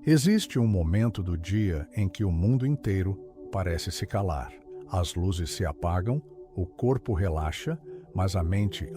Existe um momento do dia em que o mundo inteiro parece se calar. As luzes se apagam, o corpo relaxa, mas a mente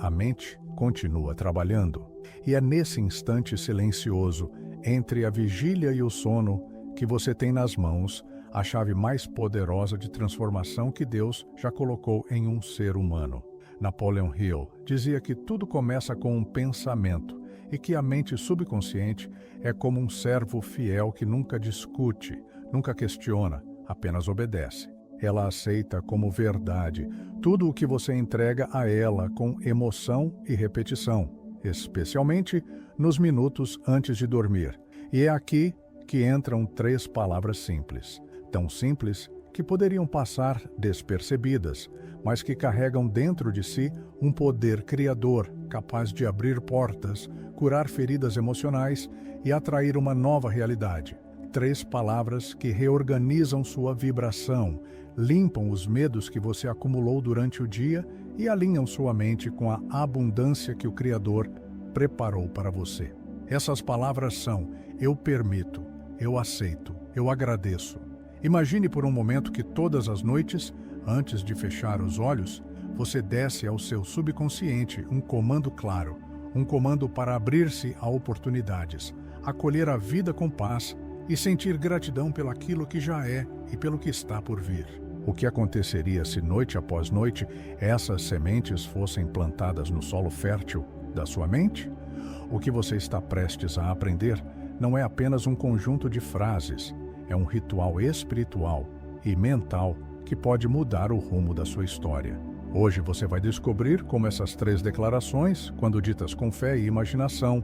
continua trabalhando. E é nesse instante silencioso, entre a vigília e o sono, que você tem nas mãos a chave mais poderosa de transformação que Deus já colocou em um ser humano. Napoleon Hill dizia que tudo começa com um pensamento e que a mente subconsciente é como um servo fiel que nunca discute, nunca questiona, apenas obedece. Ela aceita como verdade tudo o que você entrega a ela com emoção e repetição, especialmente nos minutos antes de dormir. E é aqui que entram 3 palavras simples, tão simples que poderiam passar despercebidas, mas que carregam dentro de si um poder criador capaz de abrir portas, curar feridas emocionais e atrair uma nova realidade. 3 palavras que reorganizam sua vibração, limpam os medos que você acumulou durante o dia e alinham sua mente com a abundância que o Criador preparou para você. Essas palavras são: eu permito, eu aceito, eu agradeço. Imagine por um momento que todas as noites, antes de fechar os olhos, você desce ao seu subconsciente um comando claro, um comando para abrir-se a oportunidades, acolher a vida com paz e sentir gratidão pelaquilo que já é e pelo que está por vir. O que aconteceria se noite após noite essas sementes fossem plantadas no solo fértil da sua mente? O que você está prestes a aprender não é apenas um conjunto de frases, é um ritual espiritual e mental que pode mudar o rumo da sua história. Hoje você vai descobrir como essas 3 declarações, quando ditas com fé e imaginação,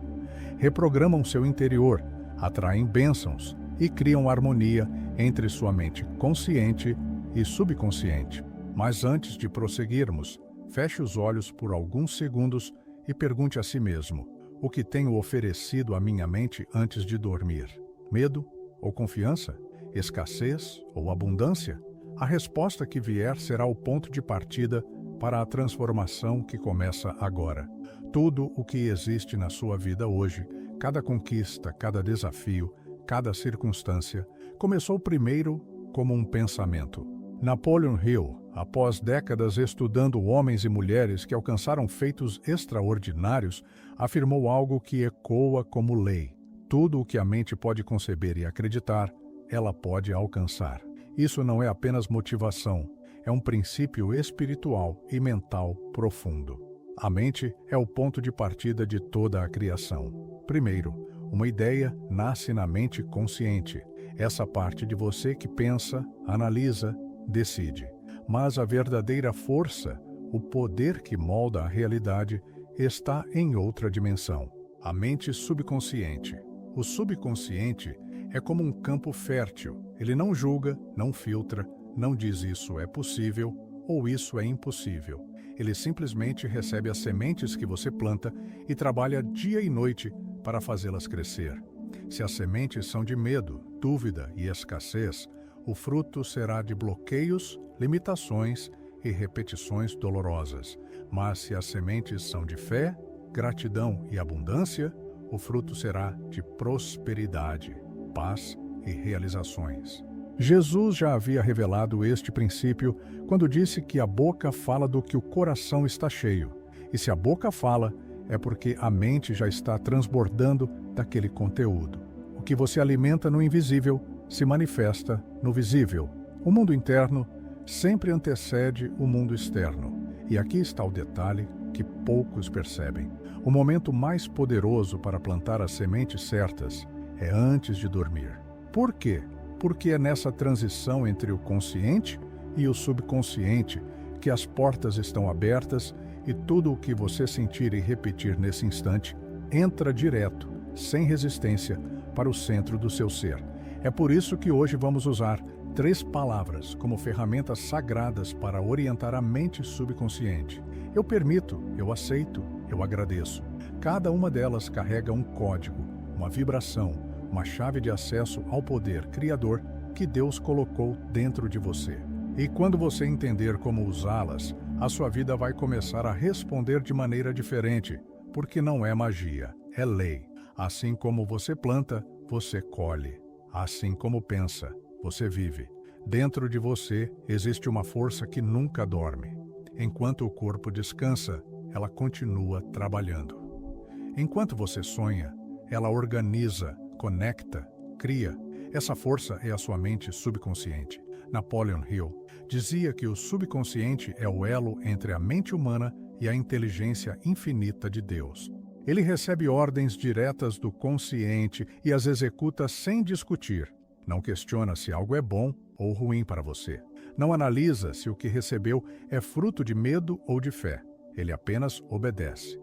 reprogramam seu interior, atraem bênçãos e criam harmonia entre sua mente consciente e subconsciente. Mas antes de prosseguirmos, feche os olhos por alguns segundos e pergunte a si mesmo: o que tenho oferecido à minha mente antes de dormir? Medo ou confiança? Escassez ou abundância? A resposta que vier será o ponto de partida para a transformação que começa agora. Tudo o que existe na sua vida hoje, cada conquista, cada desafio, cada circunstância, começou primeiro como um pensamento. Napoleon Hill, após décadas estudando homens e mulheres que alcançaram feitos extraordinários, afirmou algo que ecoa como lei. Tudo o que a mente pode conceber e acreditar, ela pode alcançar. Isso não é apenas motivação, é um princípio espiritual e mental profundo. A mente é o ponto de partida de toda a criação. Primeiro, uma ideia nasce na mente consciente, essa parte de você que pensa, analisa, decide. Mas a verdadeira força, o poder que molda a realidade, está em outra dimensão, a mente subconsciente. O subconsciente é como um campo fértil. Ele não julga, não filtra, não diz isso é possível ou isso é impossível. Ele simplesmente recebe as sementes que você planta e trabalha dia e noite para fazê-las crescer. Se as sementes são de medo, dúvida e escassez, o fruto será de bloqueios, limitações e repetições dolorosas. Mas se as sementes são de fé, gratidão e abundância, o fruto será de prosperidade, paz e realizações. Jesus já havia revelado este princípio quando disse que a boca fala do que o coração está cheio. E se a boca fala, é porque a mente já está transbordando daquele conteúdo. O que você alimenta no invisível se manifesta no visível. O mundo interno sempre antecede o mundo externo. E aqui está o detalhe que poucos percebem. O momento mais poderoso para plantar as sementes certas é antes de dormir. Por quê? Porque é nessa transição entre o consciente e o subconsciente que as portas estão abertas e tudo o que você sentir e repetir nesse instante entra direto, sem resistência, para o centro do seu ser. É por isso que hoje vamos usar 3 palavras como ferramentas sagradas para orientar a mente subconsciente. Eu permito, eu aceito, eu agradeço. Cada uma delas carrega um código, uma vibração, uma chave de acesso ao poder criador que Deus colocou dentro de você. E quando você entender como usá-las, a sua vida vai começar a responder de maneira diferente, porque não é magia, é lei. Assim como você planta, você colhe. Assim como pensa, você vive. Dentro de você existe uma força que nunca dorme. Enquanto o corpo descansa, ela continua trabalhando. Enquanto você sonha, ela organiza, conecta, cria. Essa força é a sua mente subconsciente. Napoleon Hill dizia que o subconsciente é o elo entre a mente humana e a inteligência infinita de Deus. Ele recebe ordens diretas do consciente e as executa sem discutir. Não questiona se algo é bom ou ruim para você. Não analisa se o que recebeu é fruto de medo ou de fé. Ele apenas obedece.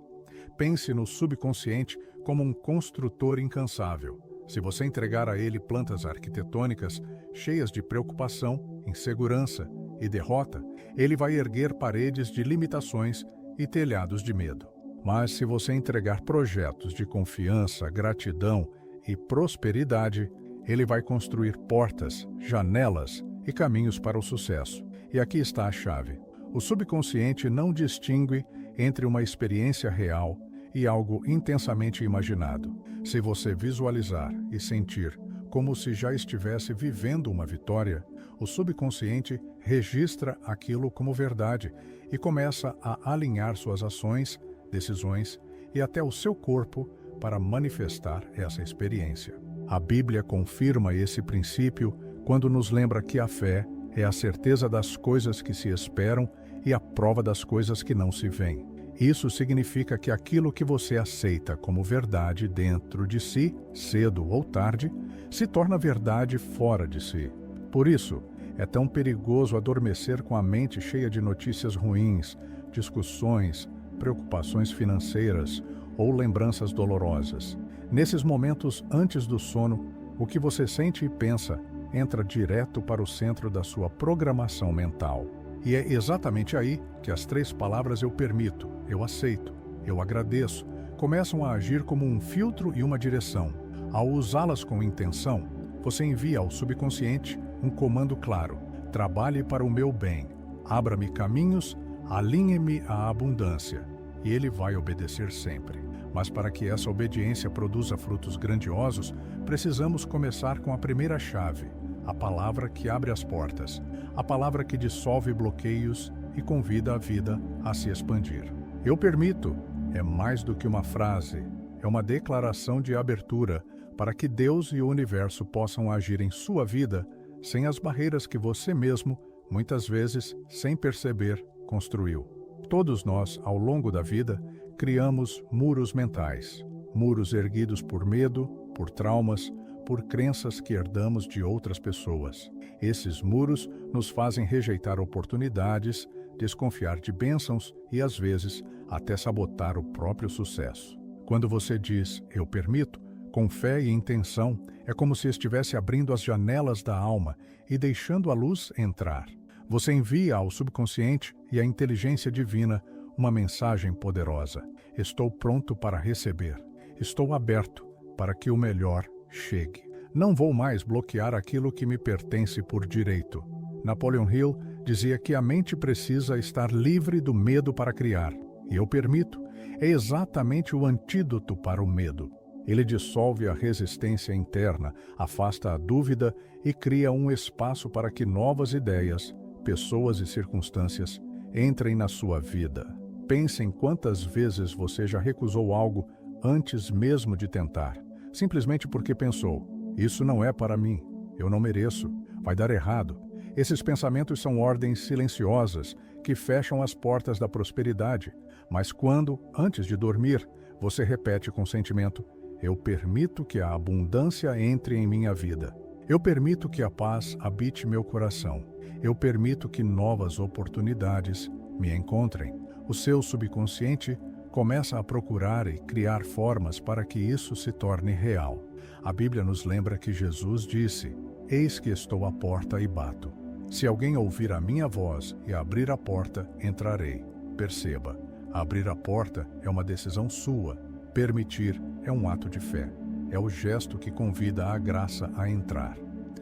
Pense no subconsciente como um construtor incansável. Se você entregar a ele plantas arquitetônicas cheias de preocupação, insegurança e derrota, ele vai erguer paredes de limitações e telhados de medo. Mas se você entregar projetos de confiança, gratidão e prosperidade, ele vai construir portas, janelas e caminhos para o sucesso. E aqui está a chave. O subconsciente não distingue entre uma experiência real e algo intensamente imaginado. Se você visualizar e sentir como se já estivesse vivendo uma vitória, o subconsciente registra aquilo como verdade e começa a alinhar suas ações, decisões e até o seu corpo para manifestar essa experiência. A Bíblia confirma esse princípio quando nos lembra que a fé é a certeza das coisas que se esperam e a prova das coisas que não se veem. Isso significa que aquilo que você aceita como verdade dentro de si, cedo ou tarde, se torna verdade fora de si. Por isso, é tão perigoso adormecer com a mente cheia de notícias ruins, discussões, preocupações financeiras ou lembranças dolorosas. Nesses momentos antes do sono, o que você sente e pensa entra direto para o centro da sua programação mental. E é exatamente aí que as 3 palavras eu permito, eu aceito, eu agradeço, começam a agir como um filtro e uma direção. Ao usá-las com intenção, você envia ao subconsciente um comando claro: trabalhe para o meu bem, abra-me caminhos, alinhe-me à abundância. E ele vai obedecer sempre. Mas para que essa obediência produza frutos grandiosos, precisamos começar com a primeira chave, a palavra que abre as portas, a palavra que dissolve bloqueios e convida a vida a se expandir. Eu permito é mais do que uma frase, é uma declaração de abertura para que Deus e o universo possam agir em sua vida sem as barreiras que você mesmo, muitas vezes, sem perceber, construiu. Todos nós, ao longo da vida, criamos muros mentais, muros erguidos por medo, por traumas, por crenças que herdamos de outras pessoas. Esses muros nos fazem rejeitar oportunidades, desconfiar de bênçãos e, às vezes, até sabotar o próprio sucesso. Quando você diz "eu permito", com fé e intenção, é como se estivesse abrindo as janelas da alma e deixando a luz entrar. Você envia ao subconsciente e à inteligência divina uma mensagem poderosa: estou pronto para receber, estou aberto para que o melhor chegue. Não vou mais bloquear aquilo que me pertence por direito. Napoleon Hill dizia que a mente precisa estar livre do medo para criar. E eu permito é exatamente o antídoto para o medo. Ele dissolve a resistência interna, afasta a dúvida e cria um espaço para que novas ideias, pessoas e circunstâncias entrem na sua vida. Pense em quantas vezes você já recusou algo antes mesmo de tentar, simplesmente porque pensou: isso não é para mim, eu não mereço, vai dar errado. Esses pensamentos são ordens silenciosas que fecham as portas da prosperidade, mas quando, antes de dormir, você repete com sentimento: eu permito que a abundância entre em minha vida. Eu permito que a paz habite meu coração. Eu permito que novas oportunidades me encontrem. O seu subconsciente começa a procurar e criar formas para que isso se torne real. A Bíblia nos lembra que Jesus disse: eis que estou à porta e bato. Se alguém ouvir a minha voz e abrir a porta, entrarei. Perceba, abrir a porta é uma decisão sua. Permitir é um ato de fé. É o gesto que convida a graça a entrar.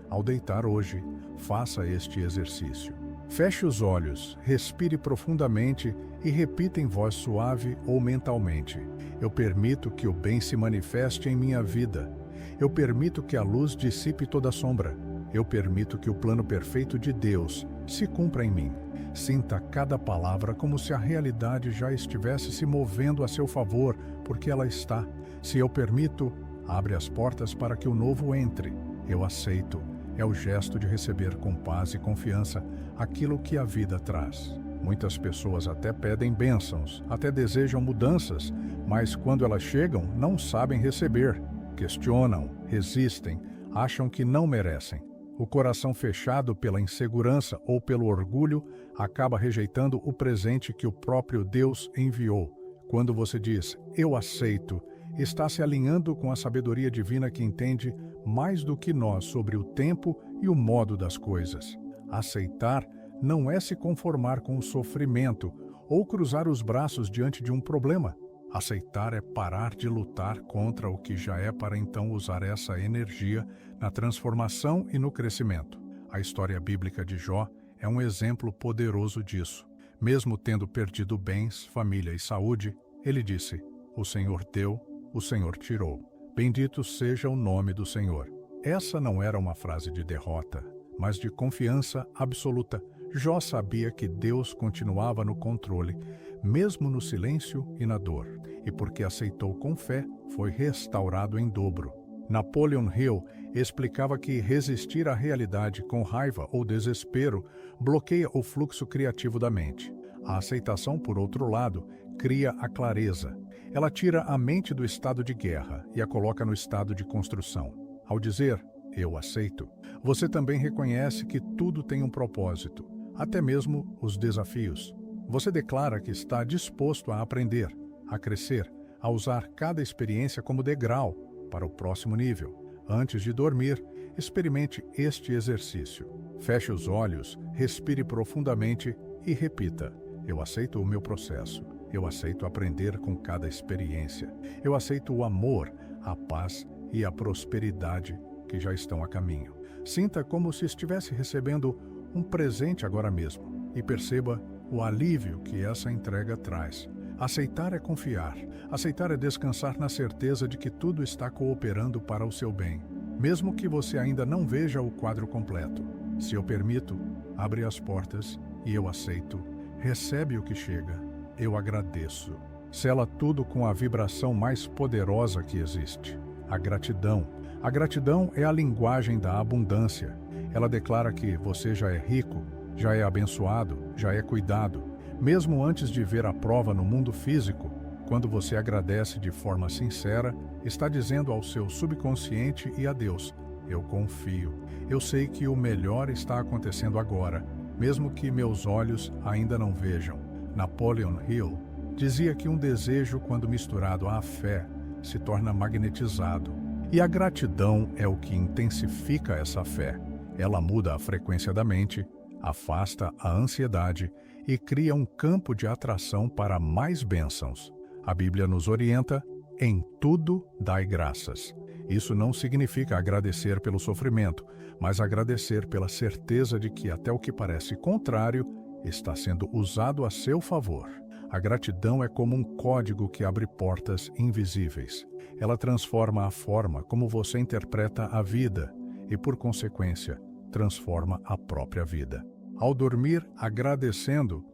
Ao deitar hoje, faça este exercício. Feche os olhos, respire profundamente e repita em voz suave ou mentalmente: eu permito que o bem se manifeste em minha vida. Eu permito que a luz dissipe toda a sombra. Eu permito que o plano perfeito de Deus se cumpra em mim. Sinta cada palavra como se a realidade já estivesse se movendo a seu favor, porque ela está. Se eu permito, abre as portas para que o novo entre. Eu aceito. É o gesto de receber com paz e confiança aquilo que a vida traz. Muitas pessoas até pedem bênçãos, até desejam mudanças, mas quando elas chegam, não sabem receber. Questionam, resistem, acham que não merecem. O coração fechado pela insegurança ou pelo orgulho acaba rejeitando o presente que o próprio Deus enviou. Quando você diz, eu aceito, está se alinhando com a sabedoria divina que entende mais do que nós sobre o tempo e o modo das coisas. Aceitar não é se conformar com o sofrimento ou cruzar os braços diante de um problema. Aceitar é parar de lutar contra o que já é para então usar essa energia na transformação e no crescimento. A história bíblica de Jó é um exemplo poderoso disso. Mesmo tendo perdido bens, família e saúde, ele disse, o Senhor deu, o Senhor tirou. Bendito seja o nome do Senhor. Essa não era uma frase de derrota, mas de confiança absoluta. Jó sabia que Deus continuava no controle, mesmo no silêncio e na dor, e porque aceitou com fé, foi restaurado em dobro. Napoleon Hill explicava que resistir à realidade com raiva ou desespero bloqueia o fluxo criativo da mente. A aceitação, por outro lado, cria a clareza. Ela tira a mente do estado de guerra e a coloca no estado de construção. Ao dizer, eu aceito, você também reconhece que tudo tem um propósito, até mesmo os desafios. Você declara que está disposto a aprender, a crescer, a usar cada experiência como degrau para o próximo nível. Antes de dormir, experimente este exercício. Feche os olhos, respire profundamente e repita: eu aceito o meu processo. Eu aceito aprender com cada experiência. Eu aceito o amor, a paz e a prosperidade que já estão a caminho. Sinta como se estivesse recebendo um presente agora mesmo e perceba o alívio que essa entrega traz. Aceitar é confiar. Aceitar é descansar na certeza de que tudo está cooperando para o seu bem, mesmo que você ainda não veja o quadro completo. Se eu permito, abre as portas e eu aceito. Recebe o que chega. Eu agradeço. Sela tudo com a vibração mais poderosa que existe, a gratidão. A gratidão é a linguagem da abundância. Ela declara que você já é rico, já é abençoado, já é cuidado. Mesmo antes de ver a prova no mundo físico, quando você agradece de forma sincera, está dizendo ao seu subconsciente e a Deus, eu confio. Eu sei que o melhor está acontecendo agora, mesmo que meus olhos ainda não vejam. Napoleon Hill dizia que um desejo, quando misturado à fé, se torna magnetizado. E a gratidão é o que intensifica essa fé. Ela muda a frequência da mente, afasta a ansiedade e cria um campo de atração para mais bênçãos. A Bíblia nos orienta, em tudo dai graças. Isso não significa agradecer pelo sofrimento, mas agradecer pela certeza de que até o que parece contrário está sendo usado a seu favor. A gratidão é como um código que abre portas invisíveis. Ela transforma a forma como você interpreta a vida e, por consequência, transforma a própria vida. Ao dormir agradecendo,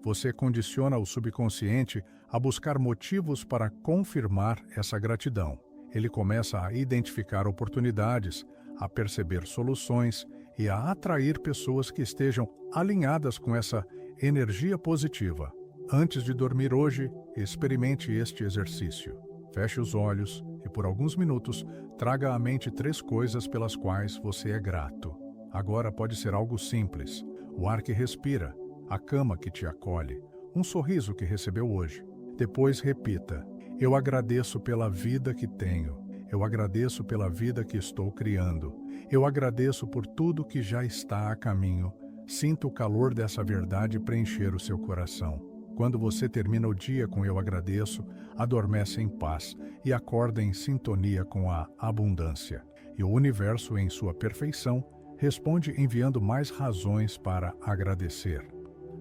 você condiciona o subconsciente a buscar motivos para confirmar essa gratidão. Ele começa a identificar oportunidades, a perceber soluções e a atrair pessoas que estejam alinhadas com essa energia positiva. Antes de dormir hoje, experimente este exercício. Feche os olhos e, por alguns minutos, traga à mente 3 coisas pelas quais você é grato. Agora pode ser algo simples: o ar que respira, a cama que te acolhe, um sorriso que recebeu hoje. Depois repita: eu agradeço pela vida que tenho. Eu agradeço pela vida que estou criando. Eu agradeço por tudo que já está a caminho. Sinta o calor dessa verdade preencher o seu coração. Quando você termina o dia com eu agradeço, adormece em paz e acorda em sintonia com a abundância. E o universo, em sua perfeição, responde enviando mais razões para agradecer.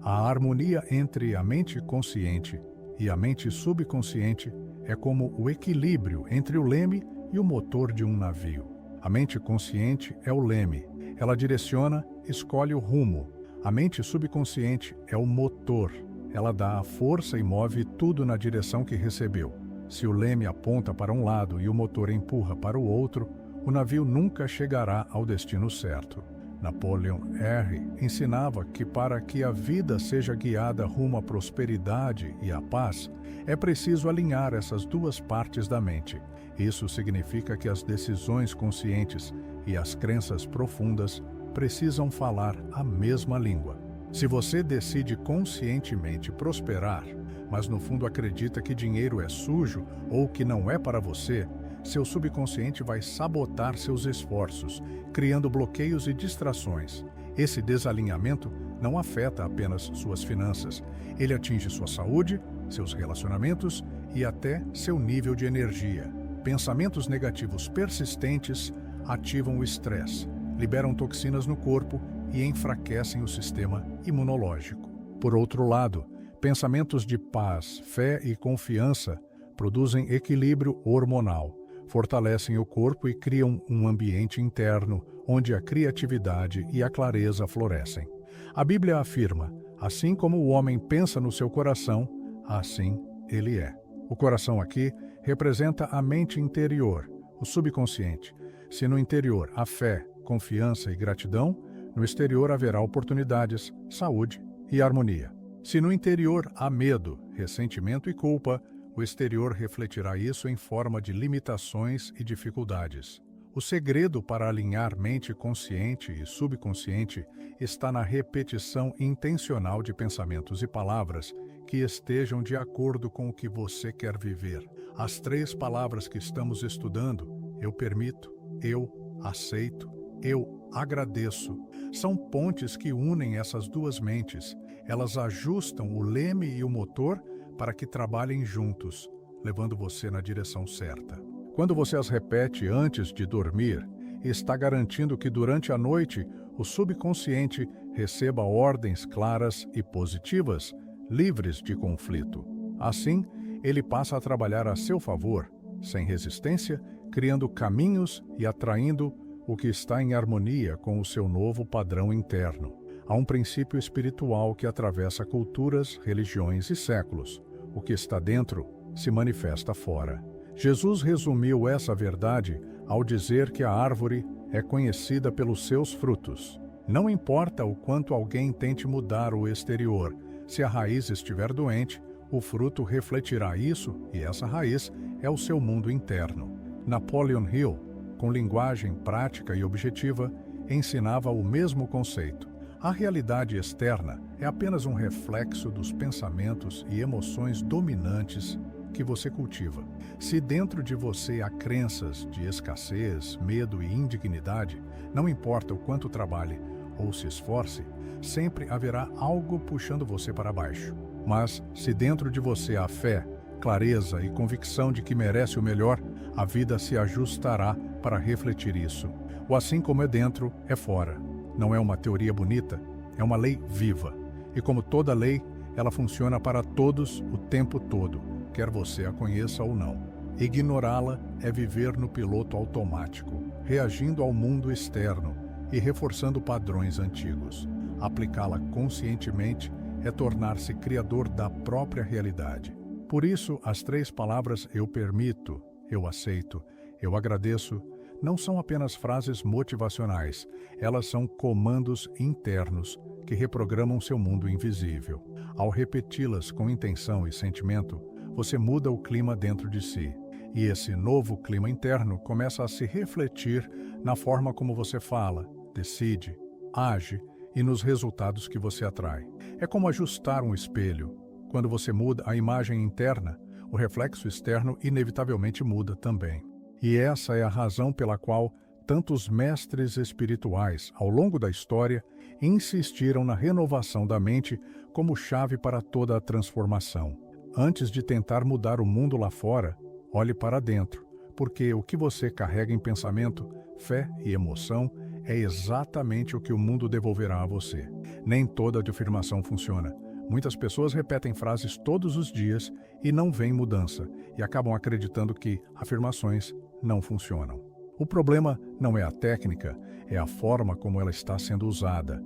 A harmonia entre a mente consciente e a mente subconsciente é como o equilíbrio entre o leme e o motor de um navio. A mente consciente é o leme. Ela direciona, escolhe o rumo. A mente subconsciente é o motor. Ela dá a força e move tudo na direção que recebeu. Se o leme aponta para um lado e o motor empurra para o outro, o navio nunca chegará ao destino certo. Napoleon R. ensinava que para que a vida seja guiada rumo à prosperidade e à paz, é preciso alinhar essas duas partes da mente. Isso significa que as decisões conscientes e as crenças profundas precisam falar a mesma língua. Se você decide conscientemente prosperar, mas no fundo acredita que dinheiro é sujo ou que não é para você, seu subconsciente vai sabotar seus esforços, criando bloqueios e distrações. Esse desalinhamento não afeta apenas suas finanças, ele atinge sua saúde, seus relacionamentos e até seu nível de energia. Pensamentos negativos persistentes ativam o estresse, liberam toxinas no corpo e enfraquecem o sistema imunológico. Por outro lado, pensamentos de paz, fé e confiança produzem equilíbrio hormonal, fortalecem o corpo e criam um ambiente interno onde a criatividade e a clareza florescem. A Bíblia afirma: assim como o homem pensa no seu coração, assim ele é. O coração aqui representa a mente interior, o subconsciente. Se no interior há fé, confiança e gratidão, no exterior haverá oportunidades, saúde e harmonia. Se no interior há medo, ressentimento e culpa, o exterior refletirá isso em forma de limitações e dificuldades. O segredo para alinhar mente consciente e subconsciente está na repetição intencional de pensamentos e palavras que estejam de acordo com o que você quer viver. As 3 palavras que estamos estudando, eu permito, eu aceito, eu agradeço, são pontes que unem essas duas mentes. Elas ajustam o leme e o motor para que trabalhem juntos, levando você na direção certa. Quando você as repete antes de dormir, está garantindo que durante a noite o subconsciente receba ordens claras e positivas, livres de conflito. Assim, ele passa a trabalhar a seu favor, sem resistência, criando caminhos e atraindo o que está em harmonia com o seu novo padrão interno. Há um princípio espiritual que atravessa culturas, religiões e séculos. O que está dentro se manifesta fora. Jesus resumiu essa verdade ao dizer que a árvore é conhecida pelos seus frutos. Não importa o quanto alguém tente mudar o exterior, se a raiz estiver doente, o fruto refletirá isso e essa raiz é o seu mundo interno. Napoleon Hill, com linguagem prática e objetiva, ensinava o mesmo conceito. A realidade externa é apenas um reflexo dos pensamentos e emoções dominantes que você cultiva. Se dentro de você há crenças de escassez, medo e indignidade, não importa o quanto trabalhe ou se esforce, sempre haverá algo puxando você para baixo. Mas, se dentro de você há fé, clareza e convicção de que merece o melhor, a vida se ajustará para refletir isso. O assim como é dentro, é fora. Não é uma teoria bonita, é uma lei viva. E como toda lei, ela funciona para todos o tempo todo, quer você a conheça ou não. Ignorá-la é viver no piloto automático, reagindo ao mundo externo e reforçando padrões antigos. Aplicá-la conscientemente é tornar-se criador da própria realidade. Por isso, as 3 palavras eu permito, eu aceito, eu agradeço, não são apenas frases motivacionais, elas são comandos internos que reprogramam seu mundo invisível. Ao repeti-las com intenção e sentimento, você muda o clima dentro de si. E esse novo clima interno começa a se refletir na forma como você fala, decide, age e nos resultados que você atrai. É como ajustar um espelho. Quando você muda a imagem interna, o reflexo externo inevitavelmente muda também. E essa é a razão pela qual tantos mestres espirituais, ao longo da história, insistiram na renovação da mente como chave para toda a transformação. Antes de tentar mudar o mundo lá fora, olhe para dentro, porque o que você carrega em pensamento, fé e emoção é exatamente o que o mundo devolverá a você. Nem toda afirmação funciona. Muitas pessoas repetem frases todos os dias e não veem mudança, e acabam acreditando que afirmações não funcionam. O problema não é a técnica, é a forma como ela está sendo usada.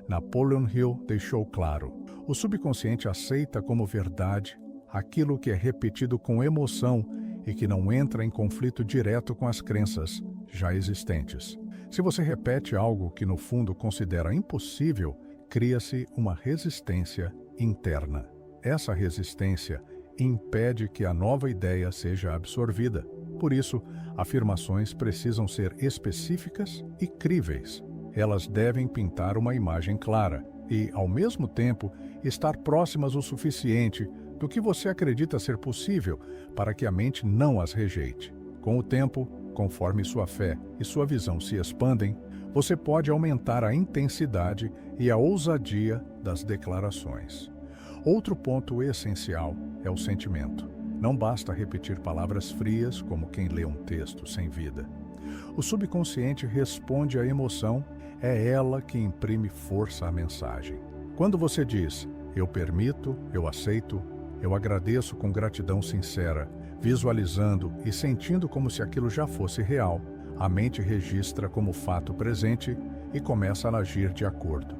Napoleon Hill deixou claro: o subconsciente aceita como verdade aquilo que é repetido com emoção e que não entra em conflito direto com as crenças já existentes. Se você repete algo que no fundo considera impossível, cria-se uma resistência interna. Essa resistência impede que a nova ideia seja absorvida. Por isso, afirmações precisam ser específicas e críveis. Elas devem pintar uma imagem clara e, ao mesmo tempo, estar próximas o suficiente do que você acredita ser possível para que a mente não as rejeite. Com o tempo, conforme sua fé e sua visão se expandem, você pode aumentar a intensidade e a ousadia das declarações. Outro ponto essencial é o sentimento. Não basta repetir palavras frias como quem lê um texto sem vida. O subconsciente responde à emoção, é ela que imprime força à mensagem. Quando você diz, eu permito, eu aceito, eu agradeço com gratidão sincera, visualizando e sentindo como se aquilo já fosse real, a mente registra como fato presente e começa a agir de acordo.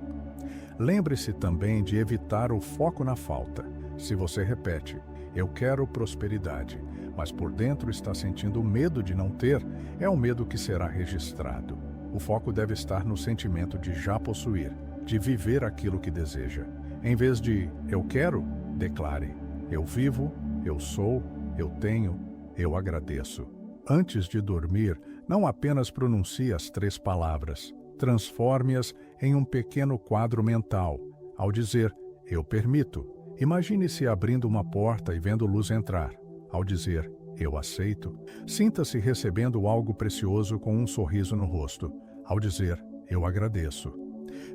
Lembre-se também de evitar o foco na falta. Se você repete, eu quero prosperidade, mas por dentro está sentindo medo de não ter, é um medo que será registrado. O foco deve estar no sentimento de já possuir, de viver aquilo que deseja. Em vez de eu quero, declare, eu vivo, eu sou, eu tenho, eu agradeço. Antes de dormir, não apenas pronuncie as 3 palavras, transforme-as em um pequeno quadro mental. Ao dizer, eu permito, imagine-se abrindo uma porta e vendo luz entrar. Ao dizer, eu aceito, sinta-se recebendo algo precioso com um sorriso no rosto. Ao dizer, eu agradeço.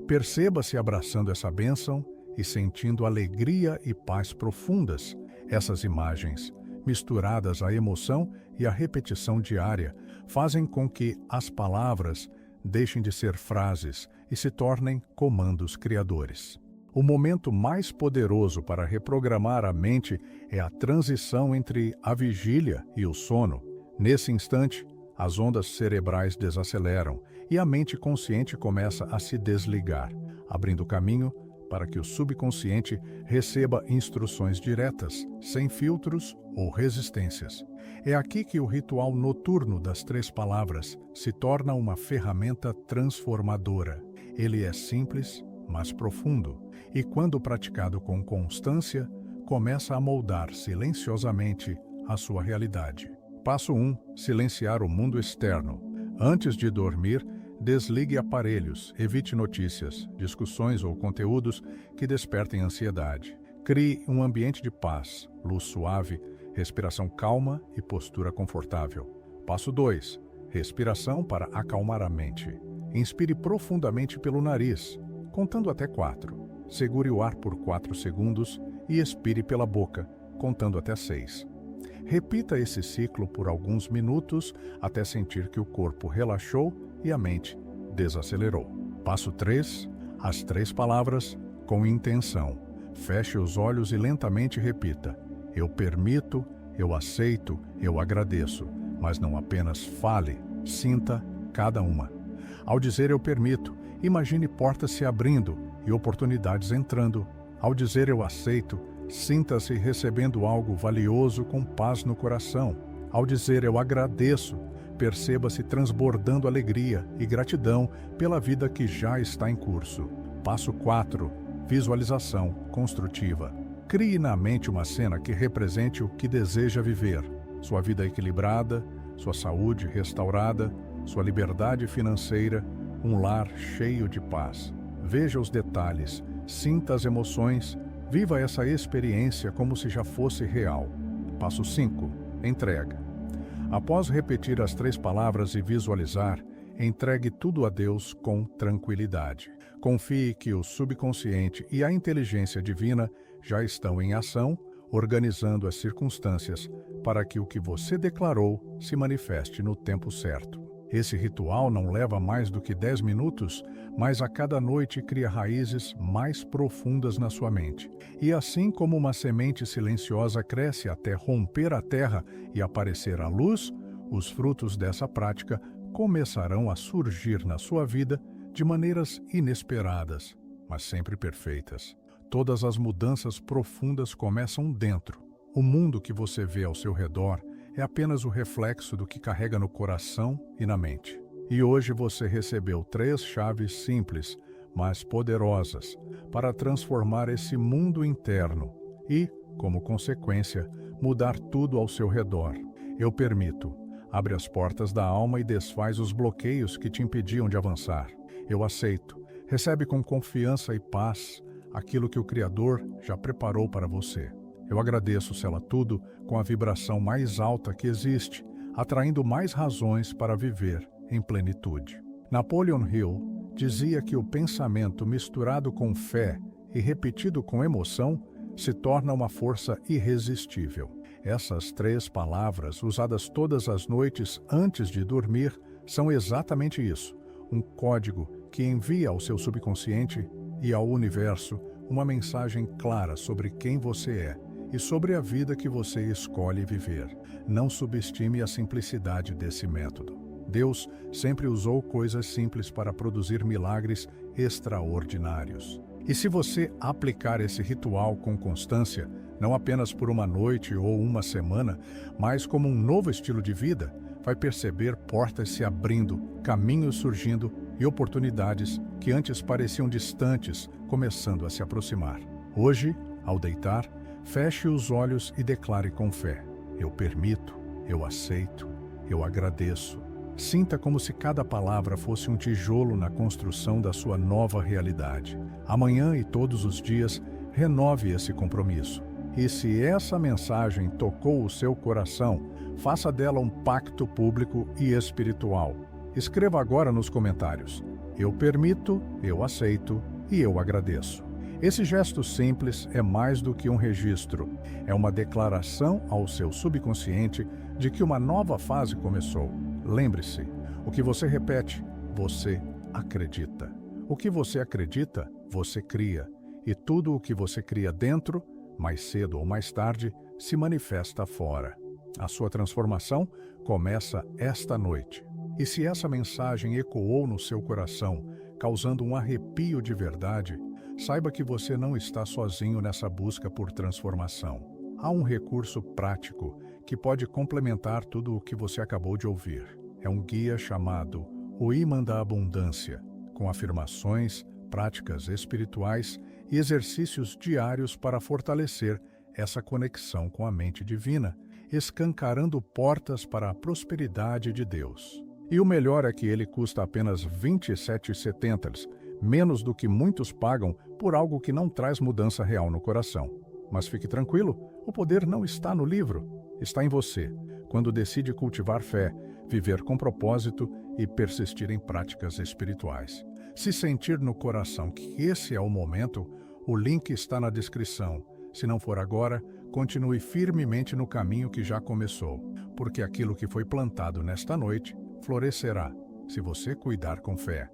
Perceba-se abraçando essa bênção e sentindo alegria e paz profundas. Essas imagens, misturadas à emoção e à repetição diária, fazem com que as palavras deixem de ser frases e se tornem comandos criadores. O momento mais poderoso para reprogramar a mente é a transição entre a vigília e o sono. Nesse instante, as ondas cerebrais desaceleram e a mente consciente começa a se desligar, abrindo caminho para que o subconsciente receba instruções diretas, sem filtros ou resistências. É aqui que o ritual noturno das 3 palavras se torna uma ferramenta transformadora. Ele é simples, mas profundo, e quando praticado com constância, começa a moldar silenciosamente a sua realidade. Passo 1. Silenciar o mundo externo. Antes de dormir, desligue aparelhos, evite notícias, discussões ou conteúdos que despertem ansiedade. Crie um ambiente de paz, luz suave, respiração calma e postura confortável. Passo 2. Respiração para acalmar a mente. Inspire profundamente pelo nariz, contando até 4. Segure o ar por 4 segundos e expire pela boca, contando até 6. Repita esse ciclo por alguns minutos até sentir que o corpo relaxou e a mente desacelerou. Passo 3. As 3 palavras com intenção. Feche os olhos e lentamente repita: eu permito, eu aceito, eu agradeço. Mas não apenas fale, sinta cada uma. Ao dizer eu permito, imagine portas se abrindo e oportunidades entrando. Ao dizer eu aceito, sinta-se recebendo algo valioso com paz no coração. Ao dizer eu agradeço, perceba-se transbordando alegria e gratidão pela vida que já está em curso. Passo 4. Visualização construtiva. Crie na mente uma cena que represente o que deseja viver. Sua vida equilibrada, sua saúde restaurada, sua liberdade financeira, um lar cheio de paz. Veja os detalhes, sinta as emoções, viva essa experiência como se já fosse real. Passo 5. Entrega. Após repetir as 3 palavras e visualizar, entregue tudo a Deus com tranquilidade. Confie que o subconsciente e a inteligência divina já estão em ação, organizando as circunstâncias para que o que você declarou se manifeste no tempo certo. Esse ritual não leva mais do que 10 minutos, mas a cada noite cria raízes mais profundas na sua mente. E assim como uma semente silenciosa cresce até romper a terra e aparecer a luz, Os frutos dessa prática começarão a surgir na sua vida de maneiras inesperadas, mas sempre perfeitas. Todas as mudanças profundas começam dentro. O mundo que você vê ao seu redor é apenas o reflexo do que carrega no coração e na mente. E hoje você recebeu 3 chaves simples, mas poderosas, para transformar esse mundo interno e, como consequência, mudar tudo ao seu redor. Eu permito. Abre as portas da alma e desfaz os bloqueios que te impediam de avançar. Eu aceito. Recebe com confiança e paz aquilo que o Criador já preparou para você. Eu agradeço, sela tudo, com a vibração mais alta que existe, atraindo mais razões para viver em plenitude. Napoleon Hill dizia que o pensamento misturado com fé e repetido com emoção se torna uma força irresistível. Essas 3 palavras, usadas todas as noites antes de dormir, são exatamente isso, um código que envia ao seu subconsciente e ao universo uma mensagem clara sobre quem você é e sobre a vida que você escolhe viver. Não subestime a simplicidade desse método. Deus sempre usou coisas simples para produzir milagres extraordinários. E se você aplicar esse ritual com constância, não apenas por uma noite ou uma semana, mas como um novo estilo de vida, vai perceber portas se abrindo, caminhos surgindo e oportunidades que antes pareciam distantes começando a se aproximar. Hoje, ao deitar, feche os olhos e declare com fé: eu permito, eu aceito, eu agradeço. Sinta como se cada palavra fosse um tijolo na construção da sua nova realidade. Amanhã e todos os dias, renove esse compromisso. E se essa mensagem tocou o seu coração, faça dela um pacto público e espiritual. Escreva agora nos comentários: eu permito, eu aceito e eu agradeço. Esse gesto simples é mais do que um registro. É uma declaração ao seu subconsciente de que uma nova fase começou. Lembre-se, o que você repete, você acredita. O que você acredita, você cria. E tudo o que você cria dentro, mais cedo ou mais tarde, se manifesta fora. A sua transformação começa esta noite. E se essa mensagem ecoou no seu coração, causando um arrepio de verdade, saiba que você não está sozinho nessa busca por transformação. Há um recurso prático que pode complementar tudo o que você acabou de ouvir. É um guia chamado O Imã da Abundância, com afirmações, práticas espirituais e exercícios diários para fortalecer essa conexão com a mente divina, escancarando portas para a prosperidade de Deus. E o melhor é que ele custa apenas R$ 27,70, menos do que muitos pagam por algo que não traz mudança real no coração. Mas fique tranquilo, o poder não está no livro, está em você, quando decide cultivar fé, viver com propósito e persistir em práticas espirituais. Se sentir no coração que esse é o momento, o link está na descrição. Se não for agora, continue firmemente no caminho que já começou, porque aquilo que foi plantado nesta noite florescerá, se você cuidar com fé.